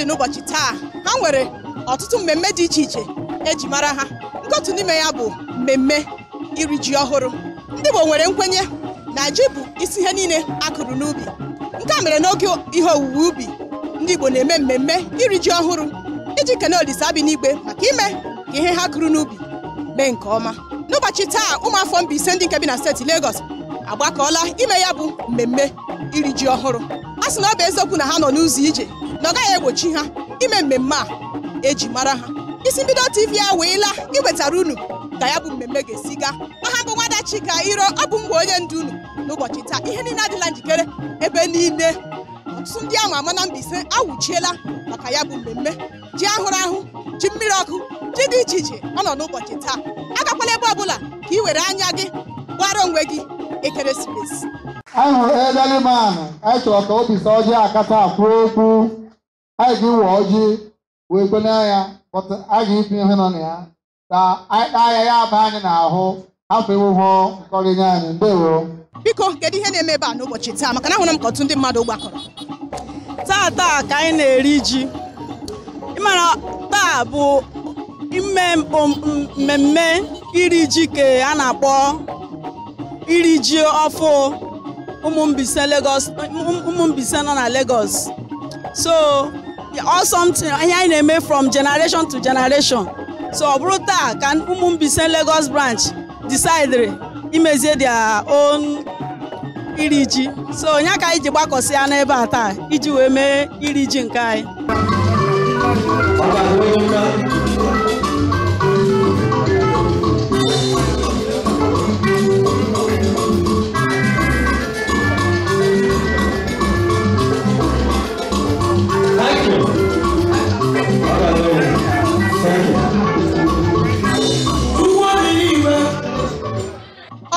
N'ụbọchị taa ha nwere ọtụtụ mmemme dị iche iche eji mara ha. Nke otu n'ime ya bụ mmemme iri ji ọhụrụ. Ndị Igbo nwere nkwenye na ji bụ isi ihe niile akụrụ n'ubi. Nke a mere n'oge ihe owuwe ubi ndị Igbo na-eme mmemme iri ji ọhụrụ iji kene Olise bi n'igwe maka ime ka ihe ha kụrụ n'ubi mee nke ọma. N'ụbọchị taa ụmụafọ Mbaise ndị nke bi na steeti Legọs agbakọọla ime ya bụ mmemme iri ji ọhụrụ. A sị na ọ bụ eziokwu na ha nọ n'ụzọ ije na ọ gaghị egbochi ha ime mmemme a eji mara ha. Isi mbido TV a weela iwetara unu ka ya bụ mmemme ga-esi gaa. Aha bụ Nwada Chika Iro, ọ bụ mgbe onye ndu unu n'ụbọchị taa. Ihe niile adịla njikere ebe niile. Ọtụtụ ndị ama ama na Mbaise awụchiela maka ya bụ mmemme. Ji ahụrụ ahụ, ji mmiri ọkụ, ji dị iche iche ọ nọ n'ụbọchị taa. Agakwala ebe ọbụla ka ị were anya gị gbara onwe gị ekeresimesi. Anyị hụrụ elderly man, anyị chọrọ ka obi sọ ọjị akata afụ okwu. Anyị ga-ewe ọjị wee kwenye ya, a ga-itinye ihe nọ na ya ka anyị taa ya aba anyị n'ahụ afọ ewuho nkọrịnye anyị. Ndewo. Biko, kedu ihe na-eme ebe a n'ụbọchị taa? Maka na ahụrụ m ka ọtụtụ ndị mmadụ gbakọrọ. Taa ka anyị na-eri ji. Ịmara taa bụ mmemme iri ji ka a na-akpọ iri ji ọfụ ụmụ Mbaise nọ na Legọs. So something ihe anyị na-eme from generation to generation. So ọ bụrụ taa ka ụmụ Mbaise Legọs branch decide imezie their own iri ji. So onye ka anyị ji gbakọsịa n'ebe a taa iji wee mee iri ji nke anyị.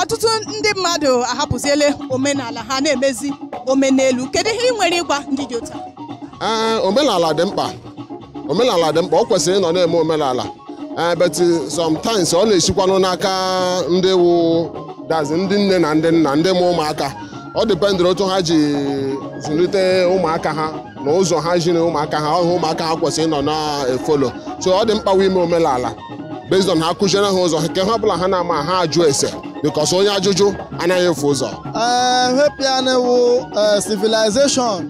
Ọtụtụ ndị mmadụ ahapụziele omenala ha na-emezi omenelu. Kedu ihe ị nwere ịgwa ndị dị otu a? Omenala dị mkpa. Omenala dị mkpa. Ọ kwesịrị ịnọ na-eme omenala. But sometimes ọ na-esikwanụ n'aka ndị wu dazi ndị nne na ndị nna ndị mụ ụmụaka. Ọ dịpendịrị otu ha ji zụlite ụmụaka ha na ụzọ ha jiri ụmụaka ha. Ọhụ ụmụaka ha kwesịrị ịnọ na-efolo. So ọ dị mkpa ime omenala. Based on ha kụziere ha ụzọ nke ha ọbụla ha na-ama ha ajụ ese. Because onye ajụjụ anaghị efu ụzọ. Hepianewu civilization.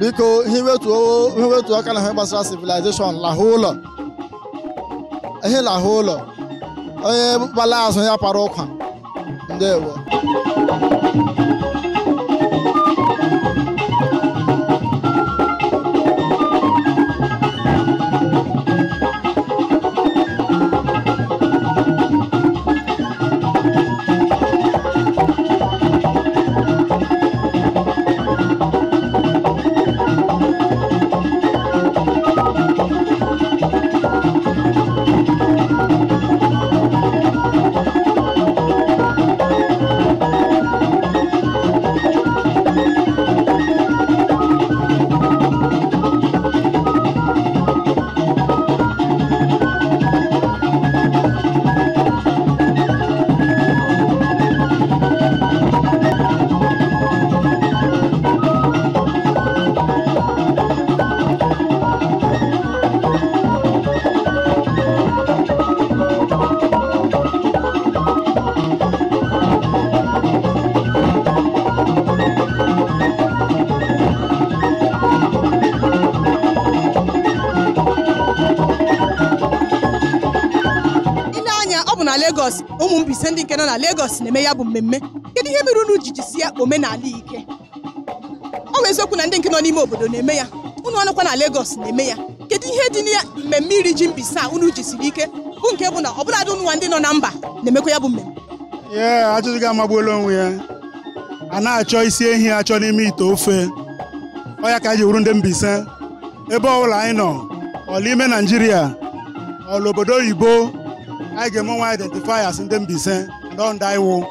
Biko hiwetu aka na ha gbasara civilization lahụ ụlọ. Ihe lahụ ụlọ. Onye gbala azụ ya para ụkwa. Ndewo. na Legọs, ụmụ Mbaise ndị nke nọ na Legọs na-eme ya bụ mmemme. Kedu ihe mere unu jijisi ya omenala ike? Ọ bụ eziokwu na ndị nke nọ n'ime obodo na-eme ya, unu ọnụkwa na Legọs na-eme ya. Kedu ihe dị na mmemme iri ji Mbaise a unu jisiri ike bụ nke bụ na ọbụladị unu ndị nọ na mba na-emekwa ya bụ mmemme? Ajụjụ gị amagbuola onwe ya. A na-achọ isi ehi achọ n'ime ite ofe. Ọ ya ka anyị ji wuru ndị Mbaise ebe ọbụla anyị nọ, ọla ime Naịjirịa, ọla obodo oyibo, anyị ga-eme nwa identify as ndị Mbaise ndị anyị wụ.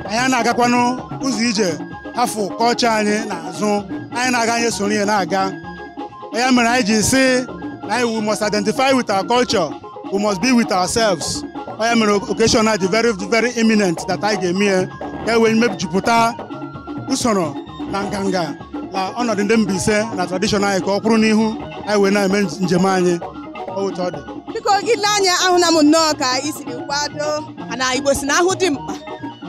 Anyị na-agakwanụ ụzọ ije hafụ kọlchọ anyị n'azụ anyị na-aga anyị soro ihe na-aga. Ya mere anyị ji sị na we must identify with our culture, we must be with ourselves. Ya mere occasion dị very very imminent that anyị ga-eme ka e wee mejupụta usoro na nganga na ọnọdụ ndị Mbaise na tradition anyị ka ọ kwụrụ n'ihu anyị wee na-eme njem anyị otu ọ dị. Biko ile anya ahụ na m nnọọ ka ị siri kwado na Igbo si na ahụ dị mkpa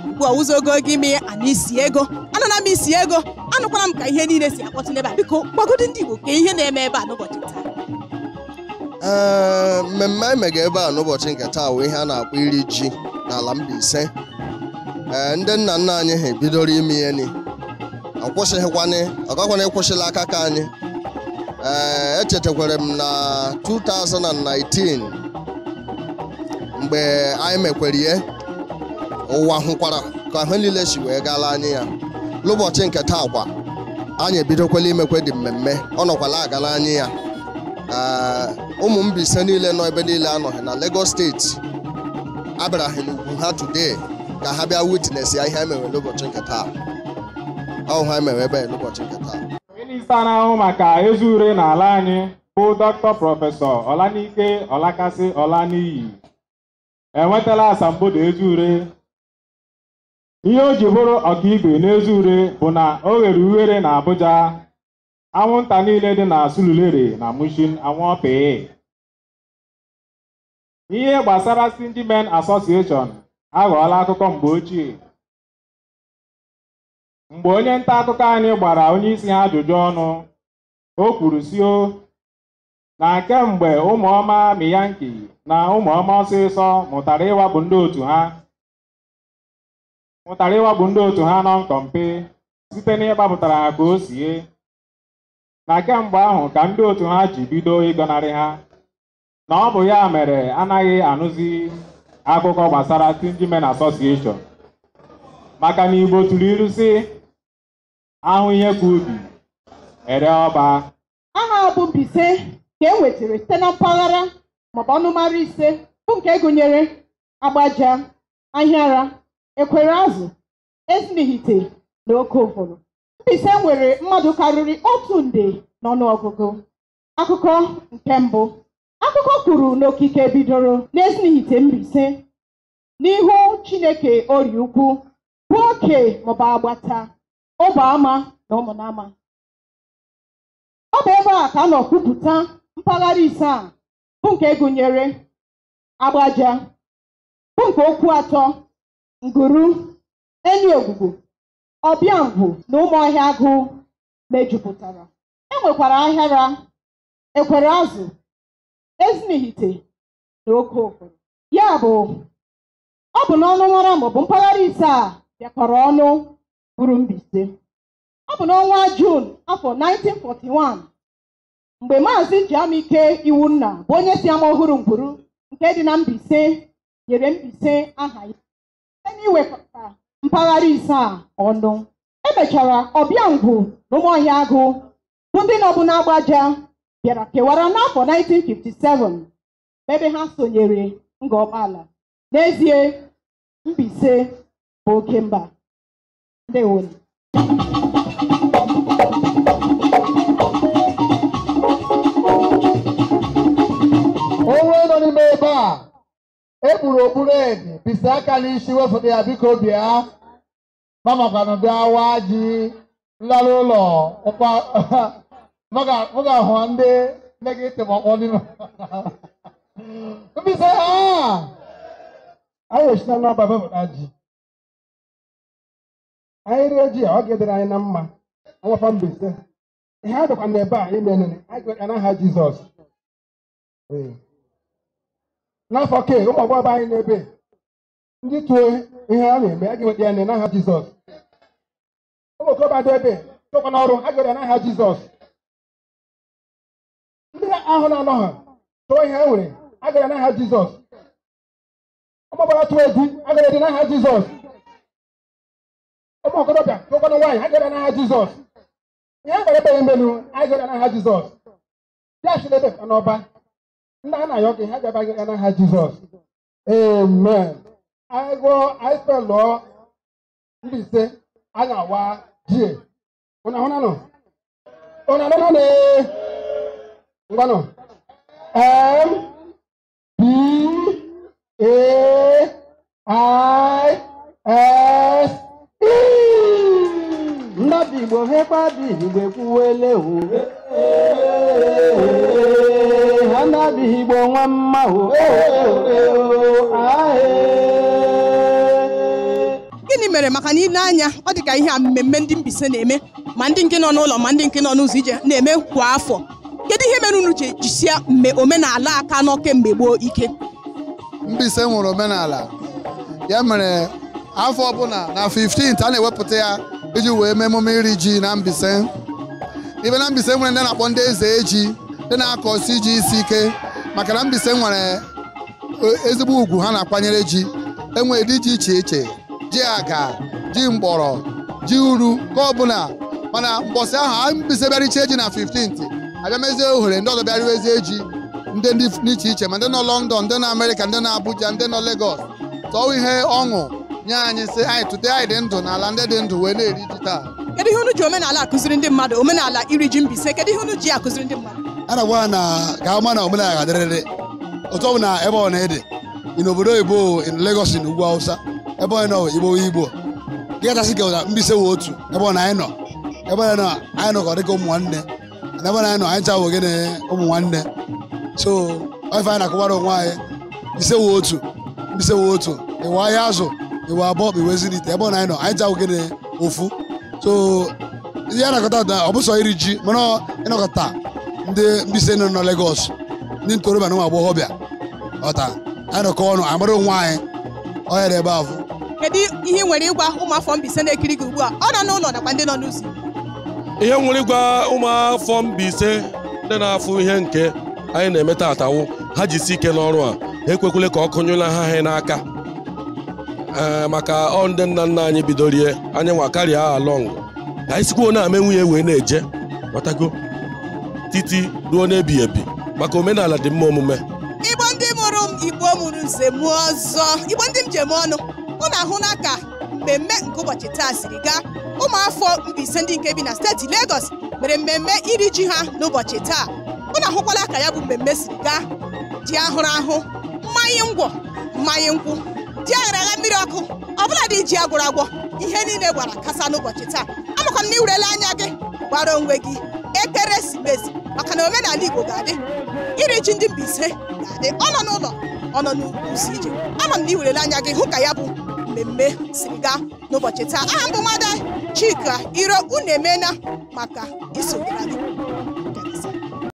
ugbu a ụzọgo gị mee ana isi ego anụna m isi ego anụkwara m ka ihe niile si akpọtụ n'ebe a. Biko gbagodi ndị Igbo ka ihe na-eme ebe a n'ụbọchị taa. Mmemme anyị mega ebe a n'ụbọchị nke taa bụ ihe a na-akpọ iri ji n'ala Mbaise. Ndị nna nna anyị ha ebidoro ime ihe ni ọgakwana ịkwụsịla aka ka anyị. Echetakwara m na 2019 mgbe anyị mekwere ihe ụwa hụkwara ka ahụ niile si wee gala anyị ya. N'ụbọchị nke taa kwa anyị ebidokwala imekwe dị mmemme ọ nọkwala agala anyị ya. Ụmụ Mbaise niile nọ ebe niile anọghị na Legọs steeti abịaraghị n'ugwu ha today ka ha bịa witness ya ihe emewe n'ụbọchị nke taa. Ọ ha emewe ebe n'ụbọchị nke taa. Minista na-ahụ maka ezi ure n'ala anyị bụ Dr. Prọfesọ Olanike Olakasị Olaniyi enwetala asambodo ezi ure. Ihe o ji bụrụ ọkaibe n'ezi ure bụ na o ghere ughere na Abuja. Anwụnta niile dị na Surulere na Mushin anwụọpee. Ihe gbasara Stingy Men Association aghọọla akụkọ mgbe ochie. Mgbe onye nta akụkọ anyị gbara onye isi ha ajụjụ ọnụ, o kwuru sio na kemgbe Ụmụọma Miyanki na Ụmụọma Ọsịsọ mụtara ịwakpo ndị otu ha nọ nkọmpe site n'ịgbapụtara ha ka o sie. Na kemgbe ahụ ka ndị otu ha ji bido ịgọnarị ha, na ọ bụ ya mere anaghị anụzi akụkọ gbasara Stingy Men Association. Maka na Igbo tụrụ ilu sị ahụ ihe ka ubi ere ọba. Aha bụ Mbaise ka e nwetara site na mpaghara maọbụ ọnụmara ise bụ nke gụnyere Agbaja, Ahịara, Ekwere Azụ, Ezinihite na Oke Ọhụrụ. Mbaise nwere mmadụ karịrị 1 nde n'ọnụọgụgụ. Akụkọ nke mbụ. Akụkọ kwuru n'okike bidoro n'Ezinihite Mbaise n'ihu Chineke Ori Ukwu bụ oke maọbụ agbata Ụbọama na Ụmụnama. Ọ bụ ebe a ka a nọ kwupụta mpaghara ise a bụ nke gụnyere Agbaja, bụ nke Okwu Atọ, Nguru, Enyi Ogwugwu, Ọbịangwu na Ụmụọhịa Agụ mejupụtara. E nwekwara Ahịara, Ekwere Azụ, Ezinihite na Oke Ọhụrụ. Ya bụ ọ bụ n'ọnụnwara maọbụ mpaghara ise a bịakọrọ ọnụ bụrụ Mbaise. Ọ bụ n'ọnwa Juun afọ 1941 mgbe Maazị Jiamike Iwunna bụ onye si ama Ọhụrụ Ngwuru nke dị na Mbaise nyere Mbaise aha ya site n'iwekọta mpaghara ise a ọnụ. Emechara Ọbịangwu na Ụmụọhịa Agụ bụ ndị nọbụ n'Agbaja bịara kewara n'afọ 1957 ebe ha sonyere Ngọkpala. N'ezie Mbaise bụ oke mba. Ndewo. Onwe nọ n'ime ebe a ekpuru okpuru ede bisi aka n'isi wefụta ya biko bịa mamakwanụ bịa waa ji nlara ụlọ m ga-ahụ ndị negative ọkpọ n'ime Mbaise anyị echina n'ọba bepụta ji anyị rie ji a ọ ga-edere anyị na mma nwafa Mbaise ihe a dịkwa n'ebe a ime nene anyị ga n'aha Jizọs. N'afọ ke ụmụ agbọghọ anyị n'ebe ndị tụọ ihe a na-eme a ga-enweta ya n'aha Jizọs. Ụmụ okorobịa dị ebe tụkwa n'ọrụ ha ga-enweta n'aha Jizọs. Ndị ahụ na-anọ ha tụọ ihe ha nwere a ga-enweta n'aha Jizọs. Ụmụ agbọghọ tụọ edi a ga-enweta n'aha Jizọs. Ụmụ okorobịa tụkwa nwaanyị a ga-enweta n'aha Jizọs. Ihe a ga-enweta imenu a ga-enweta n'aha Jizọs. Ya si n'ebe n'ọba ndị a na-ayọ gị ha ga-abaghị ya n'aha Jizọs. Amen. Anyị spelụọ Mbaise a na-awa ji ụna hụna nọ ụna nọ na ngwanụ M-B-A-I-S-E ndị Igbo hekwa dị Igbo ekwuwele o ha ndị Igbo nwa mma o gịnị mere maka na ile anya ọ dị ka ihe a mmemme ndị Mbaise na-eme ma ndị nke nọ n'ụlọ ma ndị nke nọ n'ụzọ ije na-eme kwa afọ kedu ihe mere unu ji jisie omenala aka nọ kemgbe gboo ike? Mbaise nwere omenala ya mere afọ ọbụla na 15th a na-ewepụta ya iji wee mee emume iri ji na Mbaise. Ibe na Mbaise nwere ndị na-akpọ ndị eze eji ndị na-akọsi ji isi ike maka na Mbaise nwere ezigbo ugwu ha na-akwanyere ji. Enwere dị ji iche iche, ji aga, ji mgbọrọ, ji uru ka ọbụla, mana mbọsị ahụ Mbaise bịara iche ji na 15th abịa mezie ohere ndị ọzọ bịara iwezie ji ndị n'iche iche ma ndị nọ London, ndị nọ Amerịka, ndị nọ Abuja, ndị nọ Legọs tọọ ihe ọṅụ nye anyị sị anyị tụte anyị dị ndụ n'ala ndị dị ndụ wee na-eri ji taa. Kedu ihe unu ji omenala akụziri ndị mmadụ, omenala iri ji Mbaise, kedu ihe unu ji akụziri ndị mmadụ? A na-agwa na ka ama na omenala ga-adịrịrị otu ọ bụ na ebe ọ na-ede n'obodo Igbo in Legọs na ugwu Hausa ebe ọ nọ Igbo gịgasị ka Mbaise wee otu ebe ọ na anyị nọ ebe ọ nọ anyị nọ ka ọ dịka ụmụ nwanne na ebe anyị nọ anyị chawo gị na ụmụ nwanne so ife anyị na-akụwara onwe anyị Mbaise wee otu iwe ahịa azụ iwe abụọ bụ iwe ziri ite ebe ọ na anyị nọ anyị chawo gị na ofu so ihe a na-akọta ọ bụ sọ iri ji mana ịnọkọta ndị Mbaise nọ na Legọs ndị ntorobịa na ụmụ agbọghọbịa ọta anyị nọkọ ọnụ amara onwe anyị ọ yara ebe ahụ. Kedu ihe nwere ịgwa ụmụafọ Mbaise na-ekiri gị ugbu a ọ nọ n'ụlọ nakwa ndị nọ n'ụzọ? Ihe nwere ịgwa ụmụafọ Mbaise ndị na-afụ ihe nke anyị na-emeta atawo ha jisi ike n'ọrụ a ha ekwekwele ka ọ kụnyụla ha n'aka maka ọ ndị nna nna anyị bidorie anyị nwa karịa along ka anyị sikwuo na-ame nwunye wee na-eje ghọtago titi ruo n'ebi ebi maka omenala dị mma omume. Igbo ndị mụrụ m Igbo mụrụ nze mụọ ọzọ Igbo ndị njem ọnụ unu ahụ na ka mmemme nke ụbọchị taa siri gaa ụmụafọ Mbaise ndị nke bi na steeti Legọs mere mmemme iri ji ha n'ụbọchị taa. Unu ahụkwala ka ya bụ mmemme siri gaa ji ahụrụ ahụ mmanya ngwọ mmanya nkwụ ji aghara agha mmiri ọkụ ọbụla dị ji agwụrụ agwọ ihe niile gbara kasa n'ụbọchị taa. Amakwa m na iwerela anya gị gbara onwe gị ekeresimesi maka na omenala Igbo ga-adị iri ji ndị Mbaise ga-adị ọ nọ n'ụlọ ọ nọ n'ụzọ ije. Ama m na iwerela anya gị hụ ka ya bụ mmemme siri gaa n'ụbọchị taa. Aha mbụ Nwada Chika Iro unu emeela maka isonyere gị.